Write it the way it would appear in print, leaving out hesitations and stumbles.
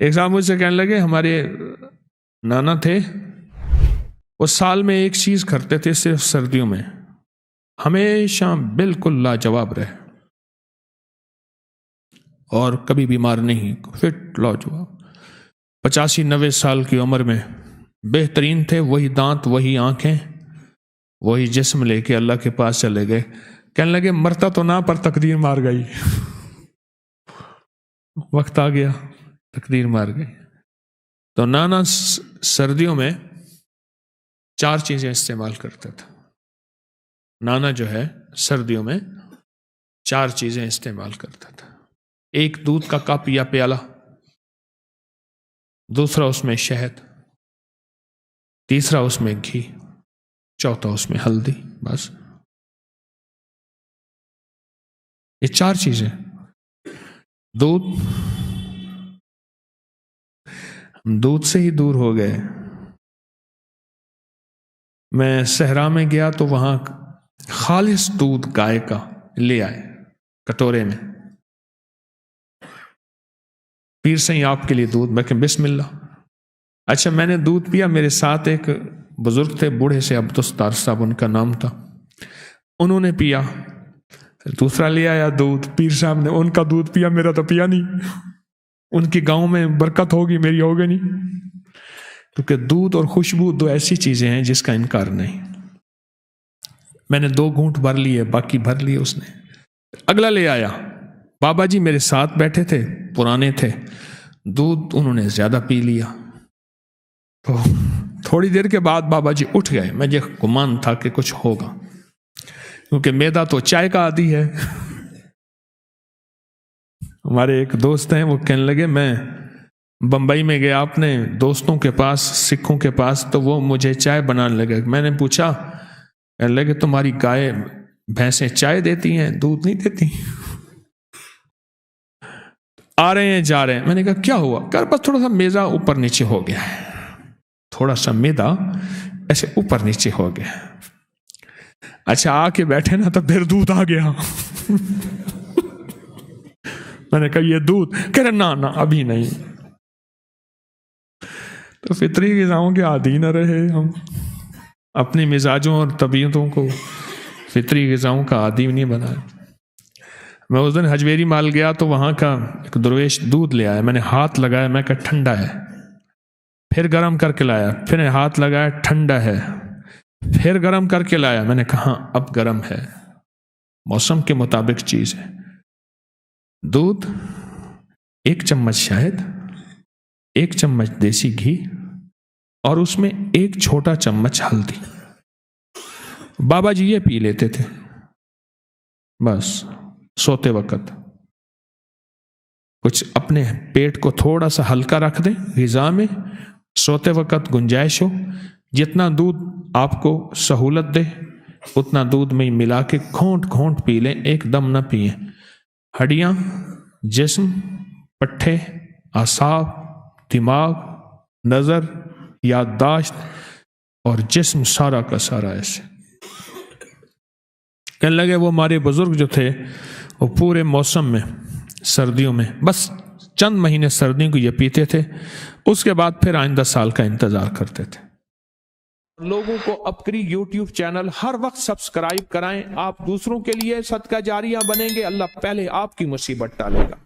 ایک صاحب مجھ سے کہنے لگے ہمارے نانا تھے، وہ سال میں ایک چیز کرتے تھے صرف سردیوں میں، ہمیشہ بالکل لاجواب رہے اور کبھی بیمار نہیں، فٹ لاجواب، 85-90 سال کی عمر میں بہترین تھے، وہی دانت، وہی آنکھیں، وہی جسم لے کے اللہ کے پاس چلے گئے۔ کہنے لگے مرتا تو نہ پر تقدیر مار گئی، وقت آ گیا تقدیر مار گئی۔ تو نانا سردیوں میں 4 چیزیں استعمال کرتا تھا۔ نانا جو ہے سردیوں میں 4 چیزیں استعمال کرتا تھا۔ ایک دودھ کا کپ یا پیالہ، دوسرا اس میں شہد، تیسرا اس میں گھی، چوتھا اس میں ہلدی، بس یہ 4 چیزیں۔ دودھ سے ہی دور ہو گئے۔ میں صحرا میں گیا تو وہاں خالص دودھ گائے کا لے آئے کٹورے میں، پیر سے آپ کے لیے دودھ، میں کہ بسم اللہ۔ اچھا میں نے دودھ پیا، میرے ساتھ ایک بزرگ تھے بوڑھے سے، عبدالستار صاحب ان کا نام تھا، انہوں نے پیا، دوسرا لے آیا دودھ، پیر صاحب نے ان کا دودھ پیا، میرا تو پیا نہیں، ان کی گاؤں میں برکت ہوگی، میری ہوگی نہیں، کیونکہ دودھ اور خوشبو 2 ایسی چیزیں ہیں جس کا انکار نہیں۔ میں نے 2 گھونٹ بھر لیے، باقی بھر لیے اس نے۔ اگلا لے آیا، بابا جی میرے ساتھ بیٹھے تھے، پرانے تھے، دودھ انہوں نے زیادہ پی لیا، تو تھوڑی دیر کے بعد بابا جی اٹھ گئے، مجھے گمان تھا کہ کچھ ہوگا، کیونکہ میدا تو چائے کا عادی ہے۔ ہمارے ایک دوست ہیں، وہ کہنے لگے میں بمبئی میں گیا اپنے دوستوں کے پاس، سکھوں کے پاس، تو وہ مجھے چائے بنانے لگے۔ میں نے پوچھا، کہنے لگے تمہاری گائے بھینسیں چائے دیتی ہیں، دودھ نہیں دیتی؟ آ رہے ہیں جا رہے ہیں۔ میں نے کہا کیا ہوا؟ کہ بس تھوڑا سا میدا اوپر نیچے ہو گیا ہے، تھوڑا سا میدا ایسے اوپر نیچے ہو گیا۔ اچھا آ کے بیٹھے نا تو پھر دودھ آ گیا۔ میں نے کہا یہ دودھ؟ کہہ رہے نا ابھی نہیں۔ تو فطری غذاؤں کے عادی نہ رہے ہم، اپنی مزاجوں اور طبیعتوں کو فطری غذاؤں کا عادی نہیں بنائے۔ میں اس دن حجویری مال گیا تو وہاں کا ایک درویش دودھ لے آیا، میں نے ہاتھ لگایا، میں کہا ٹھنڈا ہے، پھر گرم کر کے لایا، پھر ہاتھ لگایا، ٹھنڈا ہے، پھر گرم کر کے لایا، میں نے کہا ہاں اب گرم ہے، موسم کے مطابق چیز ہے۔ دودھ، 1 چمچ شہد، 1 چمچ دیسی گھی، اور اس میں 1 چھوٹا چمچ ہلدی۔ بابا جی یہ پی لیتے تھے بس سوتے وقت۔ کچھ اپنے پیٹ کو تھوڑا سا ہلکا رکھ دیں غذا میں، سوتے وقت گنجائش ہو، جتنا دودھ آپ کو سہولت دے اتنا دودھ میں ملا کے گھونٹ گھونٹ پی لیں، ایک دم نہ پئیں۔ ہڈیاں، جسم، پٹھے، اعصاب، دماغ، نظر، یادداشت اور جسم سارا کا سارا ایسے۔ کہنے لگے وہ ہمارے بزرگ جو تھے وہ پورے موسم میں، سردیوں میں بس چند مہینے سردیوں کو یہ پیتے تھے، اس کے بعد پھر آئندہ سال کا انتظار کرتے تھے۔ لوگوں کو اپکری یوٹیوب چینل ہر وقت سبسکرائب کرائیں، آپ دوسروں کے لیے صدقہ جاریہ بنیں گے، اللہ پہلے آپ کی مصیبت ٹالے گا۔